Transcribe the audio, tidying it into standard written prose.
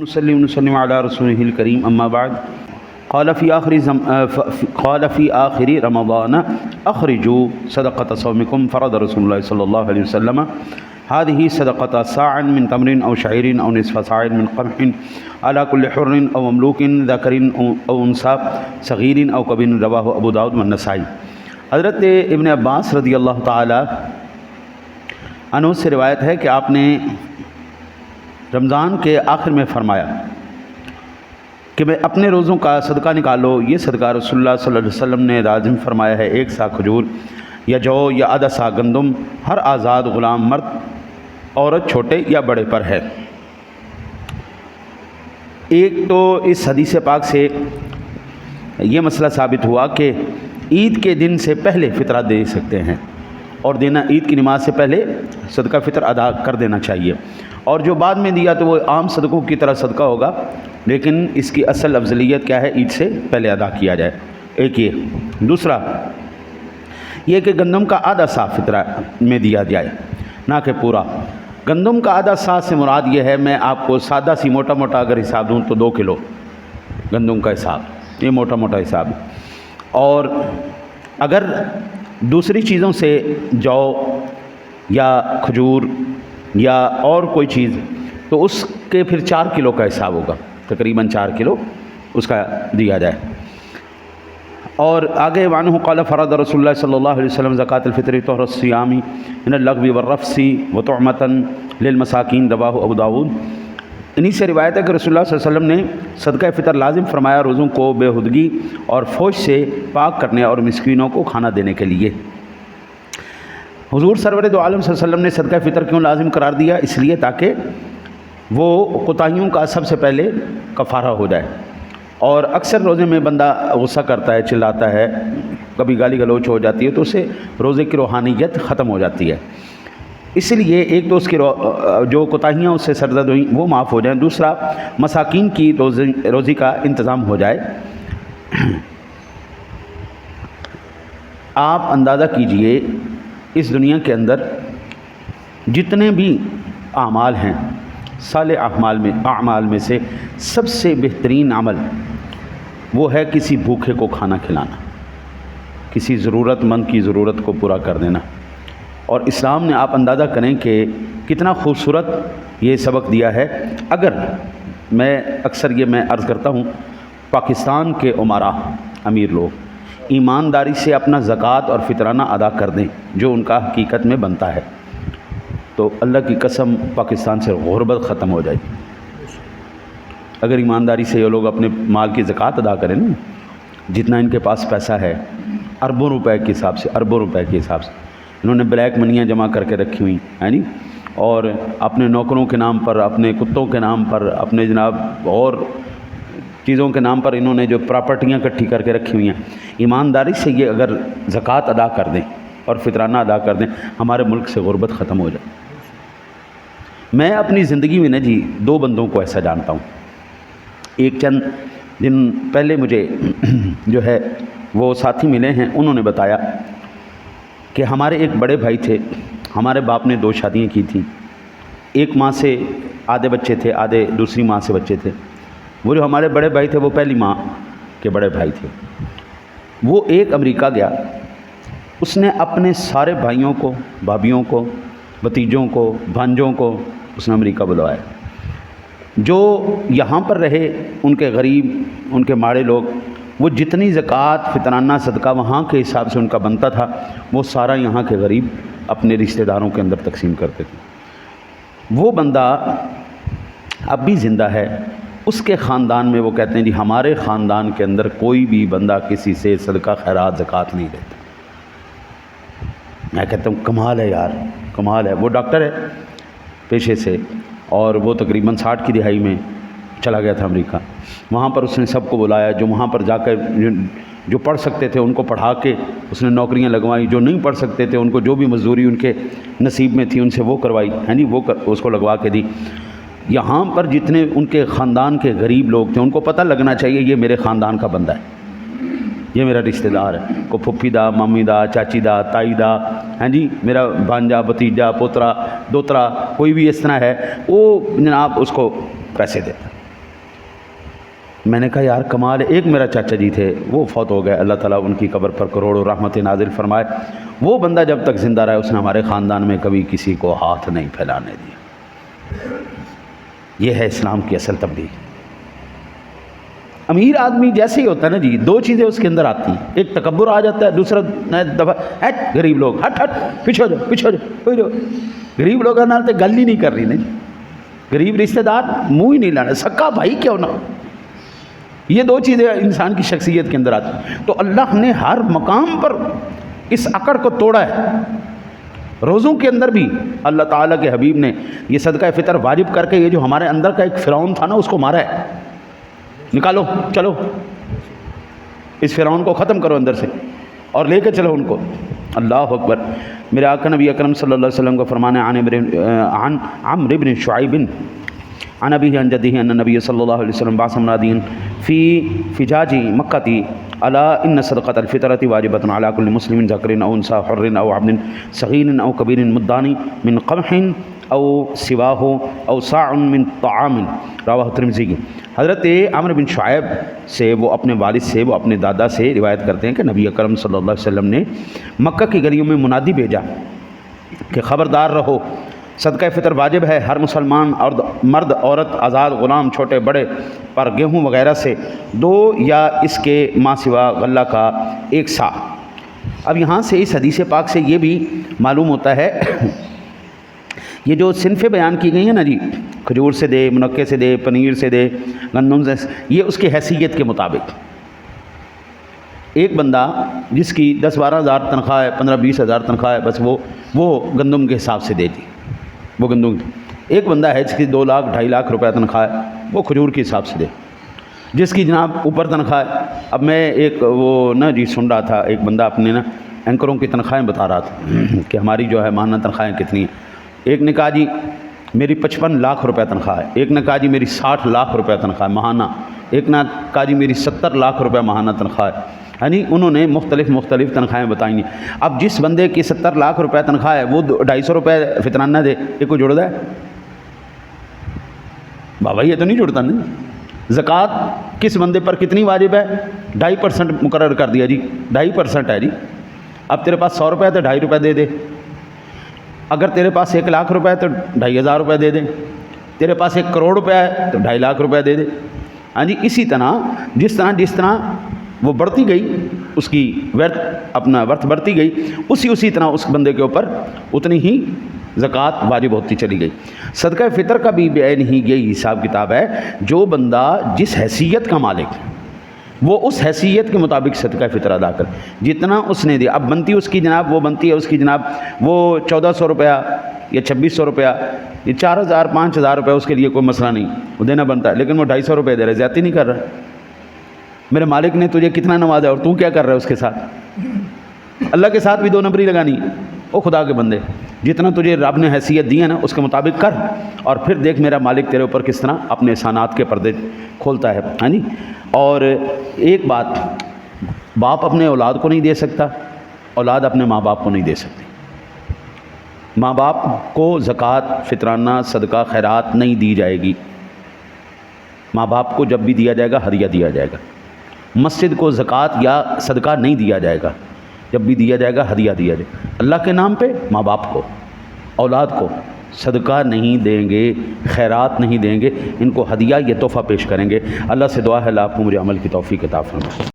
نصلي ونسلم على رسوله الكريم أما بعد قال في آخر رمضان أخرجوا صدقة صومكم فرض رسول الله صلى الله عليه وسلم هذه صدقة صاع من تمر أو شعير أو نصف صاع من قمح على كل حر أو مملوك ذكر أو أنثى صغير أو كبير رواه أبو داود والنسائی۔ حضرت ابن عباس رضی اللہ تعالی عنہ سے روایت ہے کہ آپ نے رمضان کے آخر میں فرمایا کہ میں اپنے روزوں کا صدقہ نکالو، یہ صدقہ رسول اللہ صلی اللہ علیہ وسلم نے لازم فرمایا ہے، 1 سا کھجور یا جو یا آدھا سا گندم ہر آزاد غلام مرد عورت چھوٹے یا بڑے پر ہے۔ ایک تو اس حدیث پاک سے یہ مسئلہ ثابت ہوا کہ عید کے دن سے پہلے فطرہ دے سکتے ہیں اور دینا عید کی نماز سے پہلے صدقہ فطر ادا کر دینا چاہیے، اور جو بعد میں دیا تو وہ عام صدقوں کی طرح صدقہ ہوگا، لیکن اس کی اصل افضلیت کیا ہے؟ عید سے پہلے ادا کیا جائے، ایک یہ۔ دوسرا یہ کہ گندم کا آدھا سا فطرہ میں دیا جائے، نہ کہ پورا۔ گندم کا آدھا سا سے مراد یہ ہے، میں آپ کو سادہ سی موٹا موٹا اگر حساب دوں تو 2 کلو گندم کا حساب، یہ موٹا موٹا حساب۔ اور اگر دوسری چیزوں سے جو یا کھجور یا اور کوئی چیز تو اس کے پھر 4 کلو کا حساب ہوگا، تقریباً 4 کلو اس کا دیا جائے۔ اور آگے وعنہ قال فرض رسول اللہ صلی اللہ علیہ وسلم زکوٰۃ الفطر طہر الصیام من اللغو والرفث وطعمۃ للمساکین رواہ ابو داود۔ انہی سے روایت ہے کہ رسول اللہ صلی اللہ علیہ وسلم نے صدقہ فطر لازم فرمایا روزوں کو بے ہودگی اور فحش سے پاک کرنے اور مسکینوں کو کھانا دینے کے لیے۔ حضور سرور دو عالم صلی اللہ علیہ وسلم نے صدقہ فطر کیوں لازم قرار دیا؟ اس لیے تاکہ وہ کوتاہیوں کا سب سے پہلے کفارہ ہو جائے۔ اور اکثر روزے میں بندہ غصہ کرتا ہے، چلاتا ہے، کبھی گالی گلوچ ہو جاتی ہے، تو اسے روزے کی روحانیت ختم ہو جاتی ہے۔ اس لیے ایک تو اس کی جو کوتاہیاں اس سے سرزد ہوئیں وہ معاف ہو جائیں، دوسرا مساکین کی روزی کا انتظام ہو جائے۔ آپ اندازہ کیجئے اس دنیا کے اندر جتنے بھی اعمال ہیں، صالح اعمال میں سے سب سے بہترین عمل وہ ہے کسی بھوکے کو کھانا کھلانا، کسی ضرورت مند کی ضرورت کو پورا کر دینا۔ اور اسلام نے آپ اندازہ کریں کہ کتنا خوبصورت یہ سبق دیا ہے۔ اگر میں عرض کرتا ہوں، پاکستان کے عمرا امیر لوگ ایمانداری سے اپنا زکوٰۃ اور فطرانہ ادا کر دیں جو ان کا حقیقت میں بنتا ہے، تو اللہ کی قسم پاکستان سے غربت ختم ہو جائے گی۔ اگر ایمانداری سے یہ لوگ اپنے مال کی زکوٰۃ ادا کریں نا، جتنا ان کے پاس پیسہ ہے، اربوں روپے کے حساب سے انہوں نے بلیک منیاں جمع کر کے رکھی ہوئی ہیں جی، اور اپنے نوکروں کے نام پر، اپنے کتوں کے نام پر، اپنے جناب اور چیزوں کے نام پر انہوں نے جو پراپرٹیاں اکٹھی کر کے رکھی ہوئی ہیں، ایمانداری سے یہ اگر زکوٰۃ ادا کر دیں اور فطرانہ ادا کر دیں، ہمارے ملک سے غربت ختم ہو جائے۔ میں اپنی زندگی میں 2 بندوں کو ایسا جانتا ہوں۔ ایک چند دن پہلے مجھے جو ہے وہ ساتھی ملے ہیں، انہوں نے بتایا کہ ہمارے ایک بڑے بھائی تھے، ہمارے باپ نے 2 شادیاں کی تھیں، ایک ماں سے آدھے بچے تھے، آدھے دوسری ماں سے بچے تھے۔ وہ جو ہمارے بڑے بھائی تھے وہ پہلی ماں کے بڑے بھائی تھے۔ وہ ایک امریکہ گیا، اس نے اپنے سارے بھائیوں کو، بھابھیوں کو، بھتیجوں کو، بھانجوں کو اس نے امریکہ بلوایا۔ جو یہاں پر رہے ان کے غریب، ان کے ماڑے لوگ، وہ جتنی زکوٰۃ فطرانہ صدقہ وہاں کے حساب سے ان کا بنتا تھا وہ سارا یہاں کے غریب اپنے رشتہ داروں کے اندر تقسیم کرتے تھے۔ وہ بندہ اب بھی زندہ ہے، اس کے خاندان میں وہ کہتے ہیں جی ہمارے خاندان کے اندر کوئی بھی بندہ کسی سے صدقہ خیرات زکوٰۃ نہیں دیتا۔ میں کہتا ہوں کمال ہے یار، کمال ہے۔ وہ ڈاکٹر ہے پیشے سے، اور وہ تقریباً 60 کی دہائی میں چلا گیا تھا امریکہ۔ وہاں پر اس نے سب کو بلایا، جو وہاں پر جا کر جو پڑھ سکتے تھے ان کو پڑھا کے اس نے نوکریاں لگوائی، جو نہیں پڑھ سکتے تھے ان کو جو بھی مزدوری ان کے نصیب میں تھی ان سے وہ کروائی، ہیں جی، وہ اس کو لگوا کے دی۔ یہاں پر جتنے ان کے خاندان کے غریب لوگ تھے ان کو پتہ لگنا چاہیے یہ میرے خاندان کا بندہ ہے، یہ میرا رشتہ دار ہے، کو پھپھی دا، ممی دا، چاچی دا، تائی دا، ہیں جی، میرا بھانجا، بھتیجا، پوترا، دوترا، کوئی بھی اس طرح ہے، وہ جناب اس کو پیسے دیتا۔ میں نے کہا یار کمال ہے. ایک میرا چاچا جی تھے وہ فوت ہو گئے, اللہ تعالیٰ ان کی قبر پر کروڑوں رحمت نازل فرمائے. وہ بندہ جب تک زندہ رہا اس نے ہمارے خاندان میں کبھی کسی کو ہاتھ نہیں پھیلانے دیا. یہ ہے اسلام کی اصل تبلیغ. امیر آدمی جیسے ہی ہوتا ہے نا جی, دو چیزیں اس کے اندر آتی ہیں, ایک تکبر آ جاتا ہے, دوسرا دفعہ ہٹ غریب لوگ ہٹ پیچھے ہو جاؤ پیچھے ہو جاؤ. غریب لوگوں نال تو گل ہی نہیں کر رہی نا جی. غریب رشتہ دار منہ ہی نہیں لانا, سکا بھائی کیوں نہ. یہ دو چیزیں انسان کی شخصیت کے اندر آتی ہیں. تو اللہ نے ہر مقام پر اس اکڑ کو توڑا ہے. روزوں کے اندر بھی اللہ تعالیٰ کے حبیب نے یہ صدقہ فطر واجب کر کے یہ جو ہمارے اندر کا ایک فرعون تھا نا اس کو مارا ہے. نکالو چلو اس فرعون کو ختم کرو اندر سے اور لے کے چلو ان کو. اللہ اکبر. میرے آقا نبی اکرم صلی اللہ علیہ وسلم کو فرمانے عن عمرو بن شعیب عن ابیہ عن جدہ ان نبی صلی اللہ علیہ وسلم بعث منادیا فی فجاج مکۃ الا ان صدقۃ الفطرۃ واجبۃ علی کل مسلم ذکر او انثى حر او عبد صغیر او کبیر مدان من قمح او سواہ او صاع من طعام. رواہ ترمذی کی. حضرت عمرو بن شعیب سے وہ اپنے والد سے وہ اپنے دادا سے روایت کرتے ہیں کہ نبی اکرم صلی اللہ علیہ وسلم نے مکہ کی گلیوں میں منادی بھیجا کہ خبردار رہو, صدقہ فطر واجب ہے ہر مسلمان اور مرد عورت آزاد غلام چھوٹے بڑے پر گیہوں وغیرہ سے 2 یا اس کے ماں سوا غلہ کا 1 سا. اب یہاں سے اس حدیث پاک سے یہ بھی معلوم ہوتا ہے یہ جو صنفیں بیان کی گئی ہیں نا جی, کھجور سے دے, منقے سے دے, پنیر سے دے, گندم سے, یہ اس کی حیثیت کے مطابق. ایک بندہ جس کی 10-12 ہزار تنخواہ ہے, 15-20 ہزار تنخواہ ہے, بس وہ گندم کے حساب سے دے دی وہ گندم. ایک بندہ ہے جس کی 2 لاکھ 2.5 لاکھ روپے تنخواہ ہے, وہ کھجور کے حساب سے دے. جس کی جناب اوپر تنخواہ ہے, اب میں ایک وہ نا جی سن رہا تھا, ایک بندہ اپنے نا اینکروں کی تنخواہیں بتا رہا تھا کہ ہماری جو ہے ماہانہ تنخواہیں کتنی ہیں. ایک نے کہا جی میری 55 لاکھ روپے تنخواہ ہے, ایک نے کہا جی میری 60 لاکھ روپے تنخواہ ہے ماہانہ, ایک نے کہا جی میری 70 لاکھ روپے ماہانہ تنخواہ ہے. یعنی انہوں نے مختلف تنخواہیں بتائیں گی. اب جس بندے کی 70 لاکھ روپے تنخواہ ہے وہ 250 روپے فطرانہ دے, یہ کوئی جڑتا ہے بابا؟ یہ تو نہیں جڑتا نا. زکوٰۃ کس بندے پر کتنی واجب ہے؟ 2.5% مقرر کر دیا جی, 2.5% ہے جی. اب تیرے پاس 100 روپے ہے تو 2.5 روپے دے دے. اگر تیرے پاس 1 لاکھ روپے ہے تو 2.5 روپے دے دے. تیرے پاس 1 کروڑ روپے ہے تو 2.5 لاکھ روپے دے دے. ہاں جی, اسی طرح جس طرح وہ بڑھتی گئی اس کی ورتھ بڑھتی گئی, اسی طرح اس بندے کے اوپر اتنی ہی زکوٰۃ واجب ہوتی چلی گئی. صدقہ فطر کا بھی عین ہی یہی حساب کتاب ہے. جو بندہ جس حیثیت کا مالک وہ اس حیثیت کے مطابق صدقہ فطر ادا کر, جتنا اس نے دیا. اب بنتی اس کی جناب وہ بنتی ہے اس کی جناب وہ 1400 روپیہ یا 2600 روپیہ, یہ 4000 5000 روپیہ اس کے لیے کوئی مسئلہ نہیں, وہ دینا بنتا ہے. لیکن وہ 250 روپے دے رہے, زیادتی نہیں کر رہا. میرے مالک نے تجھے کتنا نوازا اور تو کیا کر رہا ہے اس کے ساتھ؟ اللہ کے ساتھ بھی 2 نمبری لگانی. او خدا کے بندے, جتنا تجھے رب نے حیثیت دی ہے نا اس کے مطابق کر, اور پھر دیکھ میرا مالک تیرے اوپر کس طرح اپنے احسانات کے پردے کھولتا ہے. ہاں جی. اور ایک بات, باپ اپنے اولاد کو نہیں دے سکتا, اولاد اپنے ماں باپ کو نہیں دے سکتی. ماں باپ کو زکوٰۃ فطرانہ صدقہ خیرات نہیں دی جائے گی. ماں باپ کو جب بھی دیا جائے گا ہدیہ دیا جائے گا. مسجد کو زکوٰۃ یا صدقہ نہیں دیا جائے گا, جب بھی دیا جائے گا ہدیہ دیا جائے گا. اللہ کے نام پہ ماں باپ کو اولاد کو صدقہ نہیں دیں گے, خیرات نہیں دیں گے, ان کو ہدیہ یہ تحفہ پیش کریں گے. اللہ سے دعا ہے اللہ آپ کو مجھے عمل کی توفیق عطا فرمائے.